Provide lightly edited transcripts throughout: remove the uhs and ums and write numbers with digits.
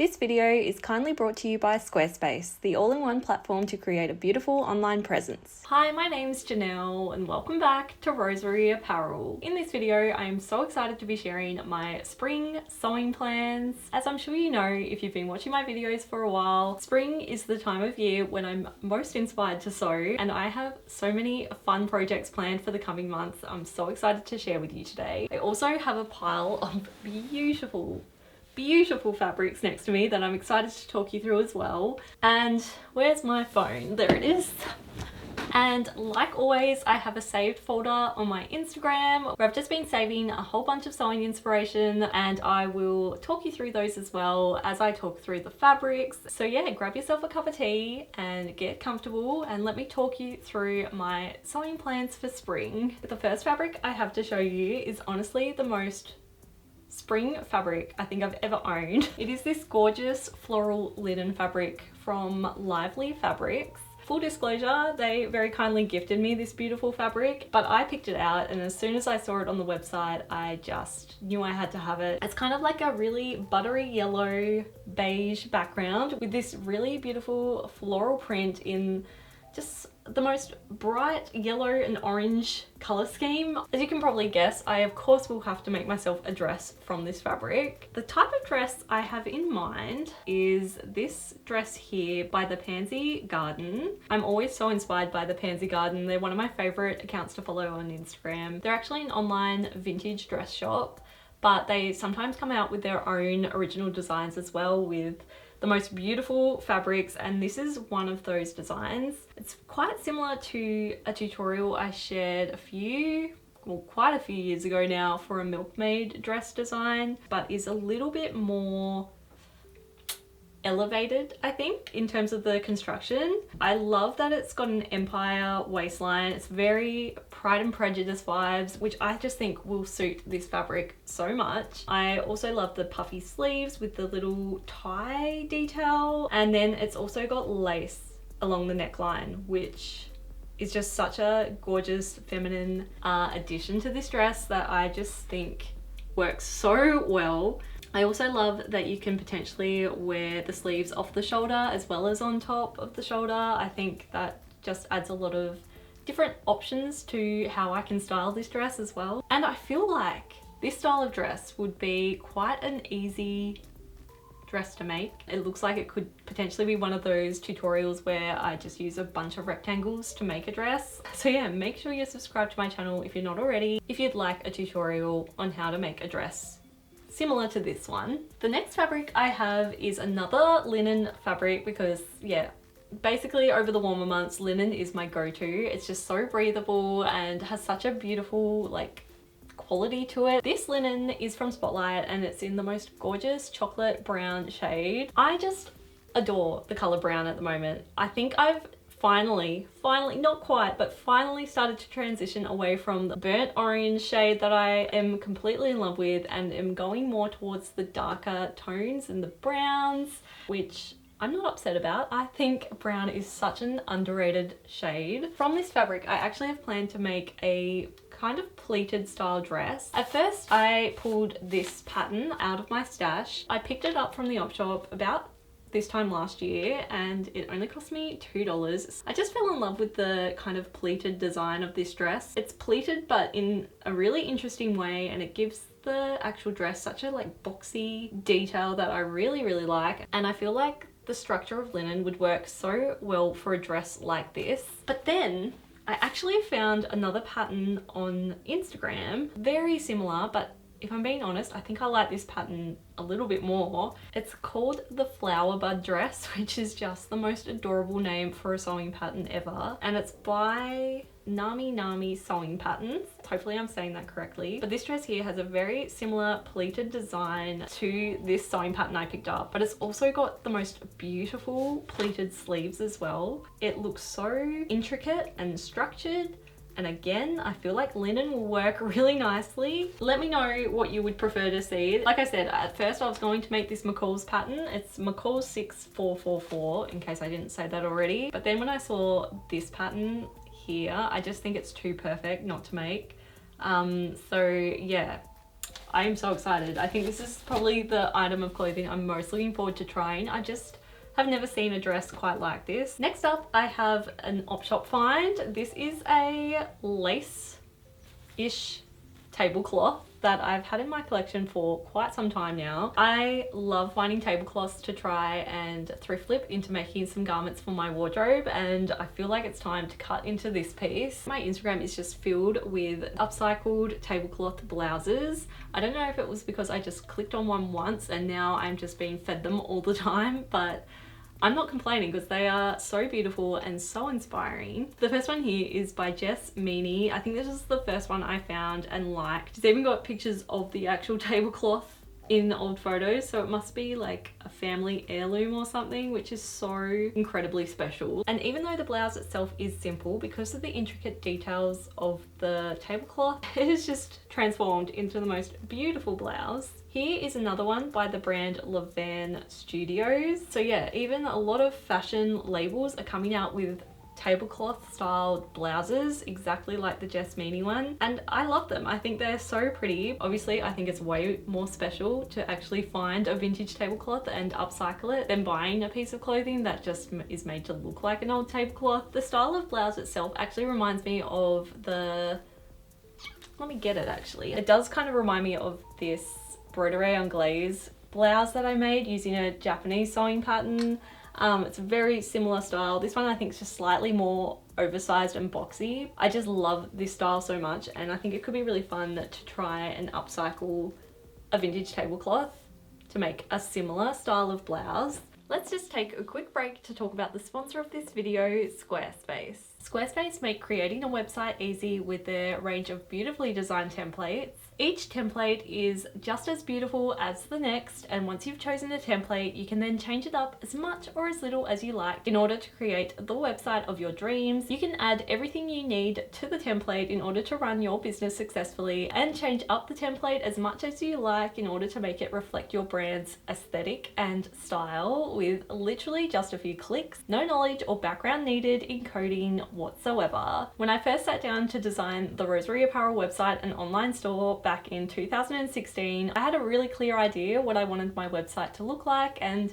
This video is kindly brought to you by Squarespace, the all-in-one platform to create a beautiful online presence. Hi, my name's Janelle and welcome back to Rosery Apparel. In this video, I am so excited to be sharing my spring sewing plans. As I'm sure you know if you've been watching my videos for a while, spring is the time of year when I'm most inspired to sew, and I have so many fun projects planned for the coming months I'm so excited to share with you today. I also have a pile of beautiful fabrics next to me that I'm excited to talk you through as well. And where's my phone? There it is. And like always, I have a saved folder on my Instagram where I've just been saving a whole bunch of sewing inspiration, and I will talk you through those as well as I talk through the fabrics. So yeah, grab yourself a cup of tea and get comfortable and let me talk you through my sewing plans for spring. The first fabric I have to show you is honestly the most spring fabric I think I've ever owned. It is this gorgeous floral linen fabric from Lively Fabrics. Full disclosure, they very kindly gifted me this beautiful fabric, but I picked it out, and as soon as I saw it on the website, I just knew I had to have it. It's kind of like a really buttery yellow beige background with this really beautiful floral print in just the most bright yellow and orange color scheme. As you can probably guess, I of course will have to make myself a dress from this fabric. The type of dress I have in mind is this dress here by the Pansy Garden. I'm always so inspired by the Pansy Garden. They're one of my favorite accounts to follow on Instagram. They're actually an online vintage dress shop, but they sometimes come out with their own original designs as well, with the most beautiful fabrics, and this is one of those designs. It's quite similar to a tutorial I shared quite a few years ago now for a milkmaid dress design, but is a little bit more elevated, I think, in terms of the construction. I love that it's got an empire waistline. It's very Pride and Prejudice vibes, which I just think will suit this fabric so much. I also love the puffy sleeves with the little tie detail, and then it's also got lace along the neckline, which is just such a gorgeous feminine addition to this dress that I just think works so well. I also love that you can potentially wear the sleeves off the shoulder as well as on top of the shoulder. I think that just adds a lot of different options to how I can style this dress as well. And I feel like this style of dress would be quite an easy dress to make. It looks like it could potentially be one of those tutorials where I just use a bunch of rectangles to make a dress. So yeah, make sure you're subscribed to my channel if you're not already, if you'd like a tutorial on how to make a dress similar to this one. The next fabric I have is another linen fabric because yeah, basically over the warmer months, linen is my go-to. It's just so breathable and has such a beautiful like quality to it. This linen is from Spotlight and it's in the most gorgeous chocolate brown shade. I just adore the color brown at the moment. I think I've finally, not quite, but finally started to transition away from the burnt orange shade that I am completely in love with, and am going more towards the darker tones and the browns, which I'm not upset about. I think brown is such an underrated shade. From this fabric, I actually have planned to make a kind of pleated style dress. At first, I pulled this pattern out of my stash. I picked it up from the op shop about this time last year and it only cost me $2. I just fell in love with the kind of pleated design of this dress. It's pleated but in a really interesting way, and it gives the actual dress such a like boxy detail that I really like, and I feel like the structure of linen would work so well for a dress like this. But then I actually found another pattern on Instagram, very similar, but if I'm being honest, I think I like this pattern a little bit more. It's called the Flower Bud Dress, which is just the most adorable name for a sewing pattern ever. And it's by Nami Sewing Patterns. Hopefully I'm saying that correctly. But this dress here has a very similar pleated design to this sewing pattern I picked up, but it's also got the most beautiful pleated sleeves as well. It looks so intricate and structured. And again, I feel like linen will work really nicely. Let me know what you would prefer to see. Like I said, at first I was going to make this McCall's pattern. It's McCall 6444, in case I didn't say that already. But then when I saw this pattern here, I just think it's too perfect not to make. So yeah, I am so excited. I think this is probably the item of clothing I'm most looking forward to trying. I just have never seen a dress quite like this. Next up, I have an op shop find. This is a lace-ish tablecloth that I've had in my collection for quite some time now. I love finding tablecloths to try and thrift flip into making some garments for my wardrobe, and I feel like it's time to cut into this piece. My Instagram is just filled with upcycled tablecloth blouses. I don't know if it was because I just clicked on one once and now I'm just being fed them all the time, but I'm not complaining because they are so beautiful and so inspiring. The first one here is by Jess Meany. I think this is the first one I found and liked. It's even got pictures of the actual tablecloth in old photos, so it must be like a family heirloom or something, which is so incredibly special. And even though the blouse itself is simple, because of the intricate details of the tablecloth, it is just transformed into the most beautiful blouse. Here is another one by the brand Levan Studios. So yeah, even a lot of fashion labels are coming out with tablecloth styled blouses exactly like the Jess Meany one, and I love them. I think they're so pretty. Obviously I think it's way more special to actually find a vintage tablecloth and upcycle it than buying a piece of clothing that just is made to look like an old tablecloth. The style of blouse itself actually reminds me of the, let me get it actually. It does kind of remind me of this broderie anglaise blouse that I made using a Japanese sewing pattern. It's a very similar style. This one I think is just slightly more oversized and boxy. I just love this style so much, and I think it could be really fun to try and upcycle a vintage tablecloth to make a similar style of blouse. Let's just take a quick break to talk about the sponsor of this video, Squarespace. Squarespace make creating a website easy with their range of beautifully designed templates. Each template is just as beautiful as the next, and once you've chosen a template, you can then change it up as much or as little as you like in order to create the website of your dreams. You can add everything you need to the template in order to run your business successfully, and change up the template as much as you like in order to make it reflect your brand's aesthetic and style with literally just a few clicks. No knowledge or background needed in coding whatsoever. When I first sat down to design the Rosery Apparel website and online store back in 2016, I had a really clear idea what I wanted my website to look like and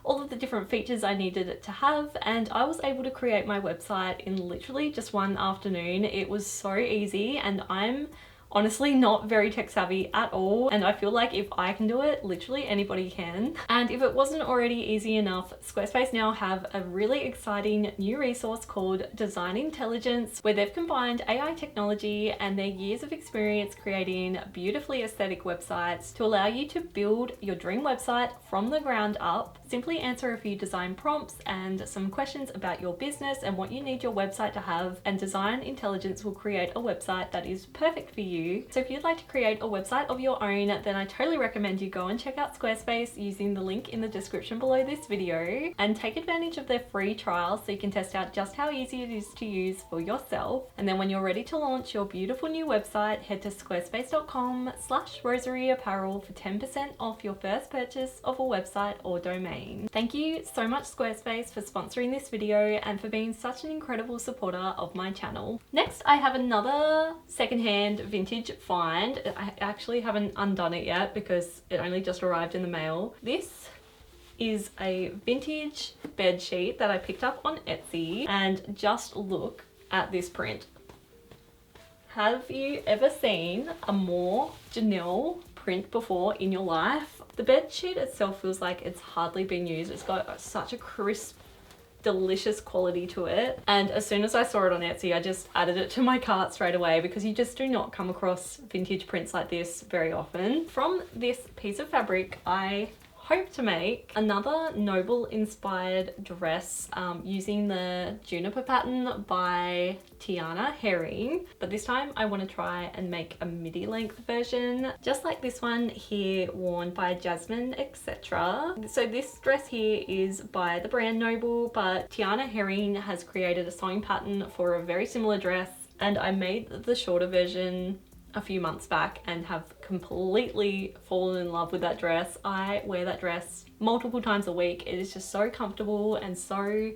all of the different features I needed it to have, and I was able to create my website in literally just one afternoon. It was so easy, and I'm honestly not very tech savvy at all, and I feel like if I can do it, literally anybody can. And if it wasn't already easy enough, Squarespace now have a really exciting new resource called Design Intelligence, where they've combined AI technology and their years of experience creating beautifully aesthetic websites to allow you to build your dream website from the ground up. Simply answer a few design prompts and some questions about your business and what you need your website to have, and Design Intelligence will create a website that is perfect for you. So if you'd like to create a website of your own, then I totally recommend you go and check out Squarespace using the link in the description below this video, and take advantage of their free trial so you can test out just how easy it is to use for yourself. And then when you're ready to launch your beautiful new website, head to squarespace.com/roseryapparel for 10% off your first purchase of a website or domain. Thank you so much, Squarespace, for sponsoring this video and for being such an incredible supporter of my channel. Next, I have another secondhand vintage find. I actually haven't undone it yet because it only just arrived in the mail. This is a vintage bed sheet that I picked up on Etsy, and just look at this print. Have you ever seen a more Janelle print before in your life? The bed sheet itself feels like it's hardly been used. It's got such a crisp, delicious quality to it, and as soon as I saw it on Etsy, I just added it to my cart straight away because you just do not come across vintage prints like this very often. From this piece of fabric, I hope to make another Noble inspired dress using the Juniper pattern by Tiana Herring, but this time I want to try and make a midi length version just like this one here, worn by Jasmine etc. So this dress here is by the brand Noble, but Tiana Herring has created a sewing pattern for a very similar dress, and I made the shorter version a few months back and have completely fallen in love with that dress. I wear that dress multiple times a week. It is just so comfortable and so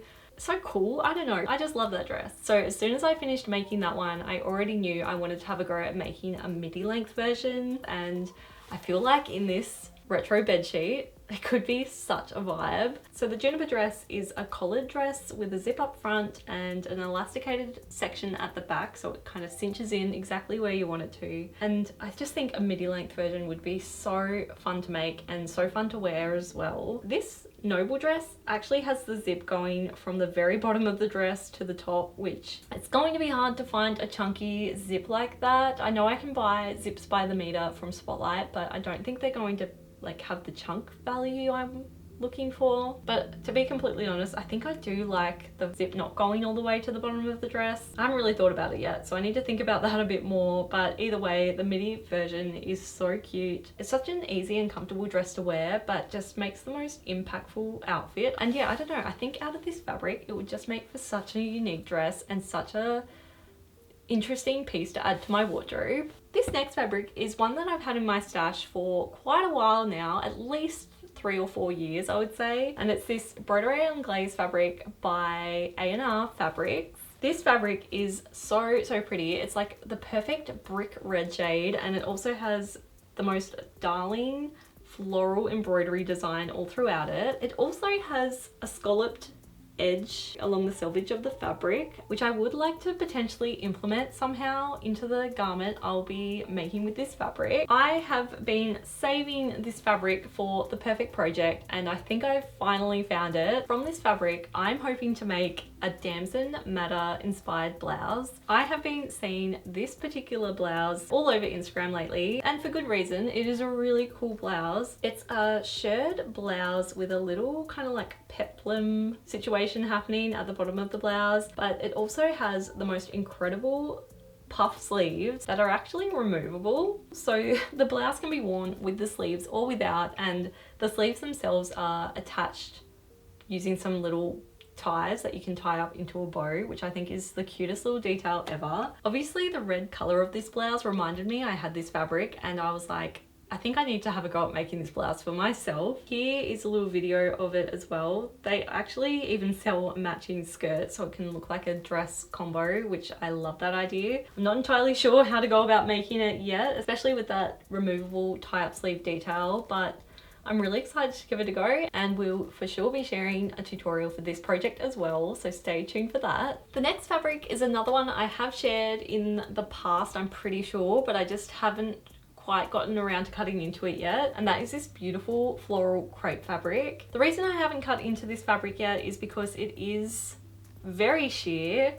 cool. I don't know, I just love that dress. So as soon as I finished making that one, I already knew I wanted to have a go at making a midi length version, and I feel like in this retro bedsheet, it could be such a vibe. So the juniper dress is a collared dress with a zip up front and an elasticated section at the back, so it kind of cinches in exactly where you want it to. And I just think a midi length version would be so fun to make and so fun to wear as well. This noble dress actually has the zip going from the very bottom of the dress to the top, which it's going to be hard to find a chunky zip like that. I know I can buy zips by the meter from Spotlight, but I don't think they're going to like have the chunk value I'm looking for. But to be completely honest, I think I do like the zip not going all the way to the bottom of the dress. I haven't really thought about it yet, so I need to think about that a bit more, but either way, the midi version is so cute. It's such an easy and comfortable dress to wear, but just makes the most impactful outfit. And yeah, I don't know, I think out of this fabric, it would just make for such a unique dress and such a interesting piece to add to my wardrobe. This next fabric is one that I've had in my stash for quite a while now, at least 3 or 4 years I would say, and it's this Broderie and Glaze fabric by A&R Fabrics. This fabric is so pretty. It's like the perfect brick red shade, and it also has the most darling floral embroidery design all throughout it. It also has a scalloped edge along the selvage of the fabric, which I would like to potentially implement somehow into the garment I'll be making with this fabric. I have been saving this fabric for the perfect project, and I think I've finally found it. From this fabric, I'm hoping to make a damson madder inspired blouse. I have been seeing this particular blouse all over Instagram lately, and for good reason. It is a really cool blouse. It's a shirred blouse with a little kind of like peplum situation happening at the bottom of the blouse, but it also has the most incredible puff sleeves that are actually removable. So the blouse can be worn with the sleeves or without, and the sleeves themselves are attached using some little ties that you can tie up into a bow, which I think is the cutest little detail ever. Obviously the red color of this blouse reminded me I had this fabric, and I was like, I think I need to have a go at making this blouse for myself. Here is a little video of it as well. They actually even sell matching skirts so it can look like a dress combo, which I love that idea. I'm not entirely sure how to go about making it yet, especially with that removable tie-up sleeve detail, but I'm really excited to give it a go, and we'll for sure be sharing a tutorial for this project as well, so stay tuned for that. The next fabric is another one I have shared in the past, I'm pretty sure, but I just haven't quite gotten around to cutting into it yet, and that is this beautiful floral crepe fabric. The reason I haven't cut into this fabric yet is because it is very sheer.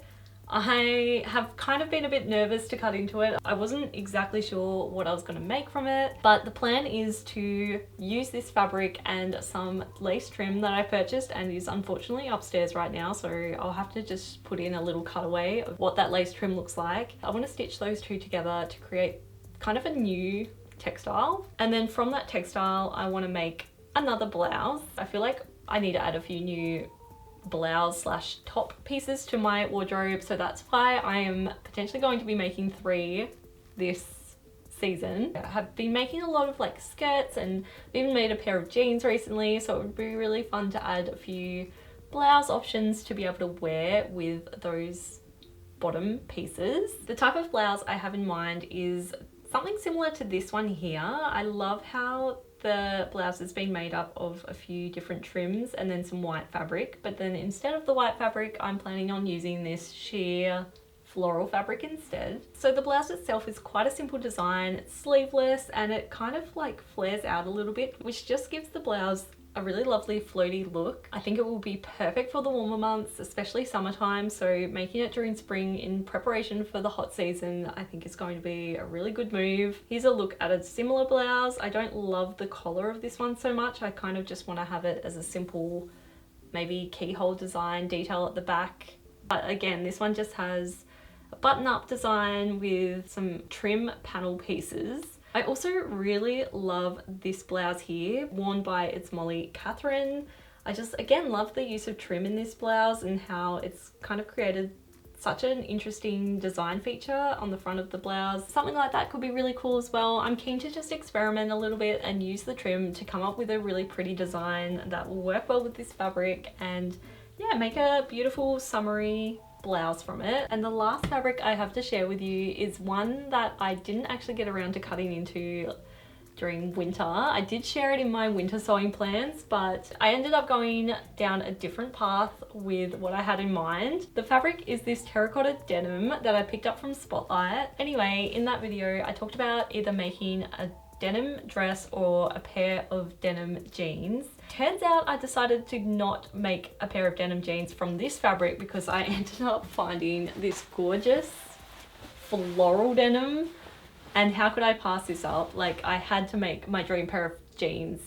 I have kind of been a bit nervous to cut into it. I wasn't exactly sure what I was going to make from it, but the plan is to use this fabric and some lace trim that I purchased and is unfortunately upstairs right now, so I'll have to just put in a little cutaway of what that lace trim looks like. I want to stitch those two together to create kind of a new textile, and then from that textile I want to make another blouse. I feel like I need to add a few new blouse slash top pieces to my wardrobe, so that's why I am potentially going to be making 3 this season. I have been making a lot of like skirts, and even made a pair of jeans recently, so it would be really fun to add a few blouse options to be able to wear with those bottom pieces. The type of blouse I have in mind is something similar to this one here. I love how the blouse has been made up of a few different trims and then some white fabric, but then instead of the white fabric I'm planning on using this sheer floral fabric instead. So the blouse itself is quite a simple design. It's sleeveless and it kind of like flares out a little bit, which just gives the blouse a really lovely floaty look. I think it will be perfect for the warmer months, especially summertime, so making it during spring in preparation for the hot season I think is going to be a really good move. Here's a look at a similar blouse. I don't love the collar of this one so much. I kind of just want to have it as a simple maybe keyhole design detail at the back, but again this one just has a button-up design with some trim panel pieces. I also really love this blouse here, worn by It's Molly Catherine. I just again love the use of trim in this blouse and how it's kind of created such an interesting design feature on the front of the blouse. Something like that could be really cool as well. I'm keen to just experiment a little bit and use the trim to come up with a really pretty design that will work well with this fabric and yeah, make a beautiful summery blouse from it. And the last fabric I have to share with you is one that I didn't actually get around to cutting into during winter. I did share it in my winter sewing plans, but I ended up going down a different path with what I had in mind. The fabric is this terracotta denim that I picked up from Spotlight. Anyway, in that video, I talked about either making a denim dress or a pair of denim jeans. Turns out I decided to not make a pair of denim jeans from this fabric because I ended up finding this gorgeous floral denim, and how could I pass this up? Like, I had to make my dream pair of jeans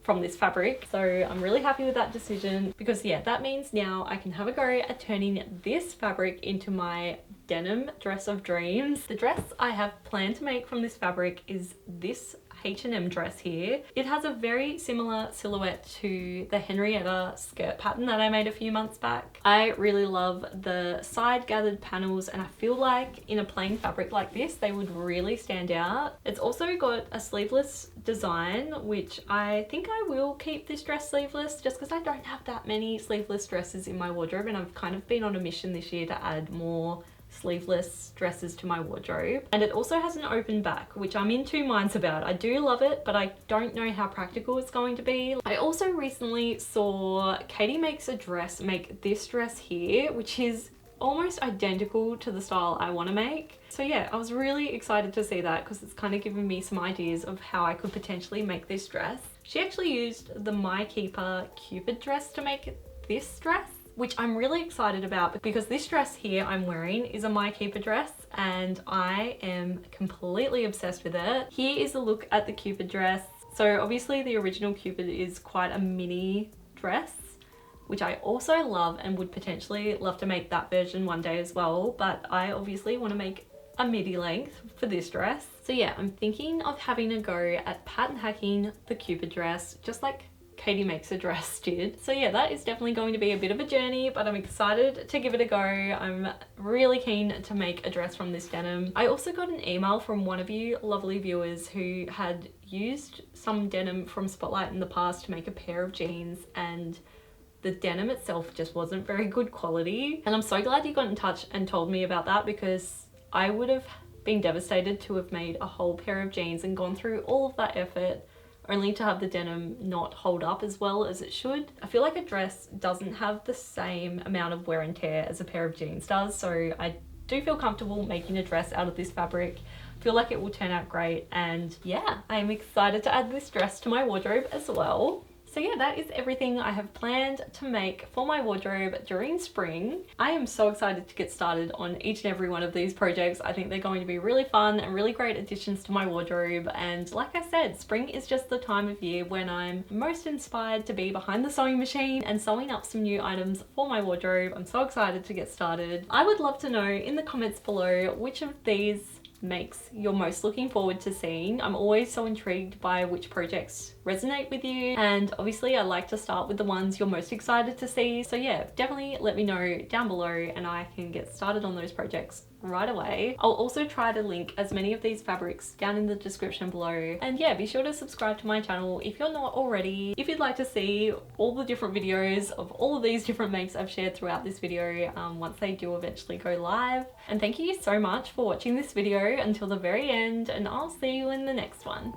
from this fabric. So I'm really happy with that decision because yeah, that means now I can have a go at turning this fabric into my denim dress of dreams. The dress I have planned to make from this fabric is this H&M dress here. It has a very similar silhouette to the Henrietta skirt pattern that I made a few months back. I really love the side gathered panels, and I feel like in a plain fabric like this they would really stand out. It's also got a sleeveless design, which I think I will keep this dress sleeveless just because I don't have that many sleeveless dresses in my wardrobe, and I've kind of been on a mission this year to add more sleeveless dresses to my wardrobe. And it also has an open back, which I'm in two minds about. I do love it, but I don't know how practical it's going to be. I also recently saw Katie Makes a Dress make this dress here, which is almost identical to the style I want to make. So yeah, I was really excited to see that because it's kind of given me some ideas of how I could potentially make this dress. She actually used the My Keeper Cupid dress to make this dress, which I'm really excited about because this dress here I'm wearing is a My Keeper dress and I am completely obsessed with it. Here is a look at the Cupid dress. So obviously the original Cupid is quite a mini dress, which I also love and would potentially love to make that version one day as well, but I obviously want to make a midi length for this dress. So yeah, I'm thinking of having a go at pattern hacking the Cupid dress, just like Katie Makes a Dress did. So yeah, that is definitely going to be a bit of a journey, but I'm excited to give it a go. I'm really keen to make a dress from this denim. I also got an email from one of you lovely viewers who had used some denim from Spotlight in the past to make a pair of jeans, and the denim itself just wasn't very good quality. And I'm so glad you got in touch and told me about that because I would have been devastated to have made a whole pair of jeans and gone through all of that effort only to have the denim not hold up as well as it should. I feel like a dress doesn't have the same amount of wear and tear as a pair of jeans does, so I do feel comfortable making a dress out of this fabric. I feel like it will turn out great, and yeah, I'm excited to add this dress to my wardrobe as well. So yeah, that is everything I have planned to make for my wardrobe during spring. I am so excited to get started on each and every one of these projects. I think they're going to be really fun and really great additions to my wardrobe. And like I said, spring is just the time of year when I'm most inspired to be behind the sewing machine and sewing up some new items for my wardrobe. I'm so excited to get started. I would love to know in the comments below which of these makes you're most looking forward to seeing. I'm always so intrigued by which projects resonate with you, and obviously I like to start with the ones you're most excited to see. So yeah, definitely let me know down below and I can get started on those projects right away. I'll also try to link as many of these fabrics down in the description below, and yeah, be sure to subscribe to my channel if you're not already. If you'd like to see all the different videos of all of these different makes I've shared throughout this video once they do eventually go live. And thank you so much for watching this video until the very end, and I'll see you in the next one.